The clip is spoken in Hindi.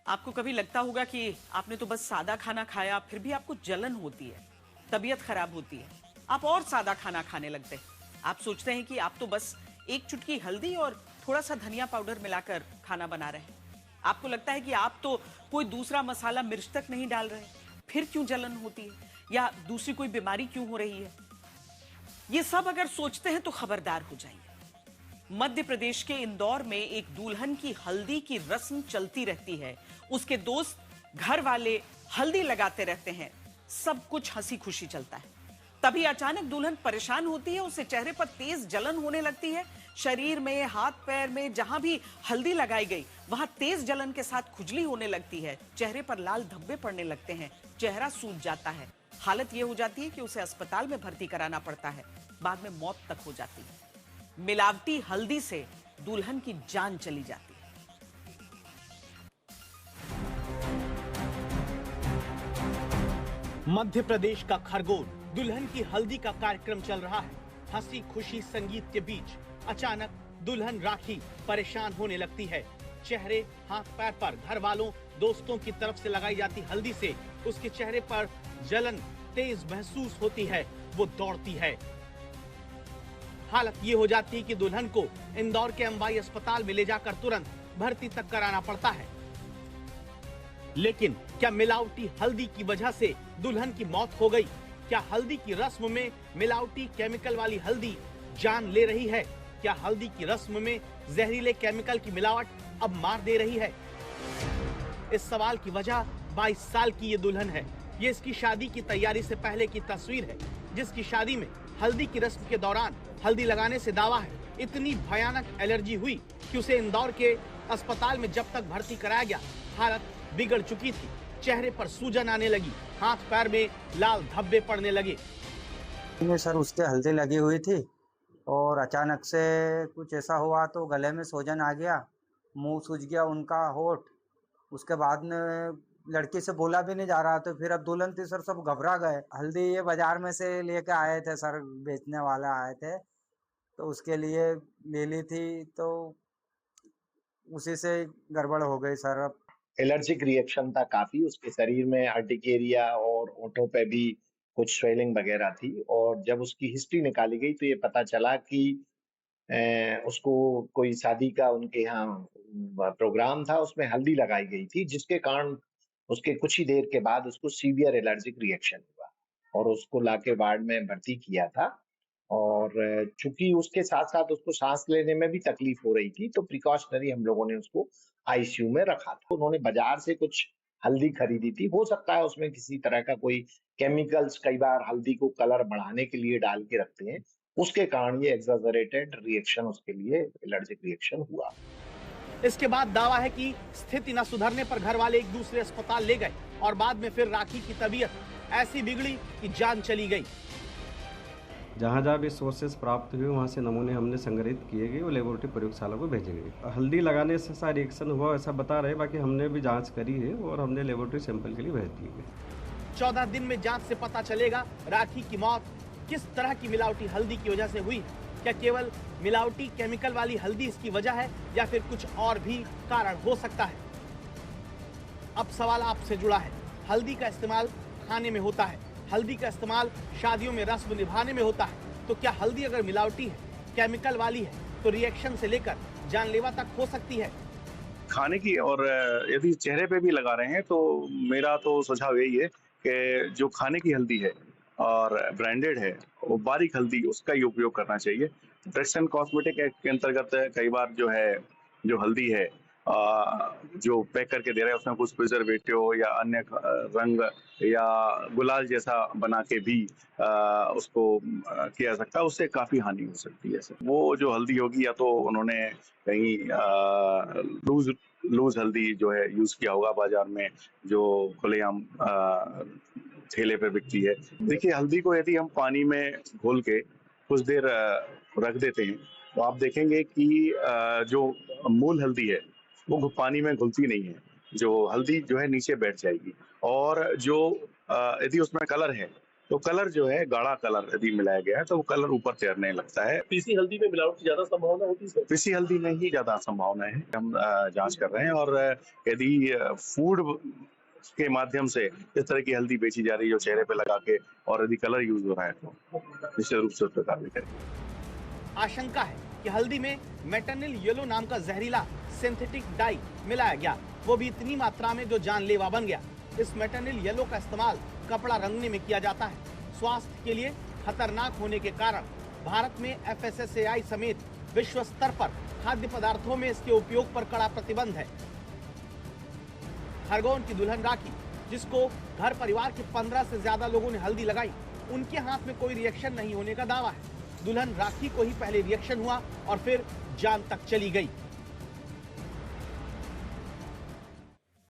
आपको कभी लगता होगा कि आपने तो बस सादा खाना खाया, फिर भी आपको जलन होती है, तबीयत खराब होती है, आप और सादा खाना खाने लगते हैं। आप सोचते हैं कि आप तो बस एक चुटकी हल्दी और थोड़ा सा धनिया पाउडर मिलाकर खाना बना रहे हैं। आपको लगता है कि आप तो कोई दूसरा मसाला मिर्च तक नहीं डाल रहे, फिर क्यों जलन होती है या दूसरी कोई बीमारी क्यों हो रही है। ये सब अगर सोचते हैं तो खबरदार हो जाइए। मध्य प्रदेश के इंदौर में एक दुल्हन की हल्दी की रस्म चलती रहती है। उसके दोस्त घर वाले हल्दी लगाते रहते हैं, सब कुछ हंसी खुशी चलता है। तभी अचानक दुल्हन परेशान होती है, उसे चेहरे पर तेज जलन होने लगती है। शरीर में, हाथ पैर में जहां भी हल्दी लगाई गई वहां तेज जलन के साथ खुजली होने लगती है। चेहरे पर लाल धब्बे पड़ने लगते हैं, चेहरा सूज जाता है। हालत यह हो जाती है कि उसे अस्पताल में भर्ती कराना पड़ता है, बाद में मौत तक हो जाती है। मिलावटी हल्दी से दुल्हन की जान चली जाती है। मध्य प्रदेश का खरगोन, दुल्हन की हल्दी का कार्यक्रम चल रहा है। हंसी खुशी संगीत के बीच अचानक दुल्हन राखी परेशान होने लगती है। चेहरे, हाथ पैर पर घर वालों, दोस्तों की तरफ से लगाई जाती हल्दी से उसके चेहरे पर जलन तेज महसूस होती है। वो दौड़ती है। हालत ये हो जाती है कि दुल्हन को इंदौर के अंबाई अस्पताल में ले जाकर तुरंत भर्ती तक कराना पड़ता है। लेकिन क्या मिलावटी हल्दी की वजह से दुल्हन की मौत हो गई? क्या हल्दी की रस्म में मिलावटी केमिकल वाली हल्दी जान ले रही है? क्या हल्दी की रस्म में जहरीले केमिकल की मिलावट अब मार दे रही है? इस सवाल की वजह 22 साल की ये दुल्हन है। ये इसकी शादी की तैयारी से पहले की तस्वीर है, जिसकी शादी में हल्दी की रस्म के दौरान हल्दी लगाने से दावा है इतनी भयानक एलर्जी हुई कि उसे इंदौर के अस्पताल में जब तक भर्ती कराया गया, हालत बिगड़ चुकी थी। चेहरे पर सूजन आने लगी, हाथ पैर में लाल धब्बे पड़ने लगे। सर उसके हल्दी लगी हुई थी और अचानक से कुछ ऐसा हुआ तो गले में सूजन आ गया, मुंह सूज गया उनका होठ। उसके बाद में लड़की से बोला भी नहीं जा रहा, तो फिर अब दुल्हन थी सर, सब घबरा गए। हल्दी ये बाजार में से लेके आए थे सर, बेचने वाले आए थे तो उसके लिए ले ली थी, तो उसी से गड़बड़ हो गई सर। अब एलर्जिक रिएक्शन था काफी, उसके शरीर में अर्टिकेरिया और होठों पे भी कुछ स्वेलिंग वगैरह थी। और जब उसकी हिस्ट्री निकाली गई तो ये पता चला कि उसको कोई शादी का उनके यहाँ प्रोग्राम था, उसमें हल्दी लगाई गई थी, जिसके कारण उसके कुछ ही देर के बाद उसको सीवियर एलर्जिक रिएक्शन हुआ और उसको लाके वार्ड में भर्ती किया था। और चूंकि उसके साथ साथ उसको सांस लेने में भी तकलीफ हो रही थी, तो प्रिकॉशनरी हम लोगों ने उसको आईसीयू में रखा था। उन्होंने बाजार से कुछ हल्दी खरीदी थी, हो सकता है उसमें किसी तरह का कोई केमिकल्स, कई बार हल्दी को कलर बढ़ाने के लिए डाल के रखते हैं, उसके कारण ये एग्जैजरेटेड रिएक्शन, उसके लिए एलर्जिक रिएक्शन हुआ। इसके बाद दावा है कि स्थिति न सुधरने पर घर वाले एक दूसरे अस्पताल ले गए और बाद में फिर राखी की तबीयत ऐसी बिगड़ी कि जान चली गई। जहाँ जहाँ भी सोर्सेस प्राप्त हुए वहाँ से नमूने हमने संग्रहित किए गए और लेबोरेटरी प्रयोगशाला को भेजे गए। हल्दी लगाने से ऐसा रिएक्शन हुआ ऐसा बता रहे, बाकी हमने भी जांच करी है और हमने लेबोरेटरी सैंपल के लिए भेज दिए गए। 14 दिन में जांच से पता चलेगा राखी की मौत किस तरह की मिलावटी हल्दी की वजह से हुई। क्या केवल मिलावटी केमिकल वाली हल्दी इसकी वजह है या फिर कुछ और भी कारण हो सकता है? अब सवाल आपसे जुड़ा है। हल्दी का इस्तेमाल खाने में होता है, हल्दी का इस्तेमाल शादियों में रस्म निभाने में होता है, तो क्या हल्दी अगर मिलावटी है, केमिकल वाली है, तो रिएक्शन से लेकर जानलेवा तक हो सकती है? खाने की और यदि चेहरे पे भी लगा रहे हैं तो मेरा तो सुझाव यही है कि जो खाने की हल्दी है और ब्रांडेड है, वो बारीक हल्दी, उसका ही उपयोग करना चाहिए। ड्रग्स एंड कॉस्मेटिक एक्ट के अंतर्गत कई बार जो है, जो हल्दी है जो पैक करके दे रहा है उसमें कुछ प्रिजर्वेटिव या अन्य रंग या गुलाल जैसा बना के भी उसको किया जा सकता है, उससे काफी हानि हो सकती है। वो जो हल्दी होगी या तो उन्होंने कहीं लूज हल्दी जो है यूज किया होगा बाजार में, जो खुलेआम ठेले पे बिकती है। देखिए, हल्दी को यदि हम पानी में घोल के कुछ देर रख देते हैं तो आप देखेंगे कि जो मूल हल्दी है वो पानी में घुलती नहीं है। जो हल्दी जो है नीचे बैठ जाएगी और जो यदि उसमें कलर है तो कलर जो है गाढ़ा कलर यदि मिलाया गया है तो वो कलर ऊपर तैरने लगता है। पीसी हल्दी में मिलावट की ज्यादा संभावना होती है? पीसी हल्दी में ही ज्यादा संभावना है। हम जांच कर रहे हैं और यदि फूड के माध्यम से इस तरह की हल्दी बेची जा रही है जो चेहरे पे लगा के और यदि कलर यूज हो रहा है तो निश्चित रूप से उस पर कार्रवाई करेंगे। आशंका है कि हल्दी में मेटनिल येलो नाम का जहरीला सिंथेटिक डाई मिलाया गया, वो भी इतनी मात्रा में जो जानलेवा बन गया। इस मेटनिल येलो का इस्तेमाल कपड़ा रंगने में किया जाता है। स्वास्थ्य के लिए खतरनाक होने के कारण भारत में FSSAI समेत विश्व स्तर पर खाद्य पदार्थों में इसके उपयोग पर कड़ा प्रतिबंध है। खरगोन की दुल्हन राखी, जिसको घर परिवार के 15 से ज्यादा लोगों ने हल्दी लगाई, उनके हाथ में कोई रिएक्शन नहीं होने का दावा है। दुल्हन राखी को ही पहले रिएक्शन हुआ और फिर जान तक चली गई।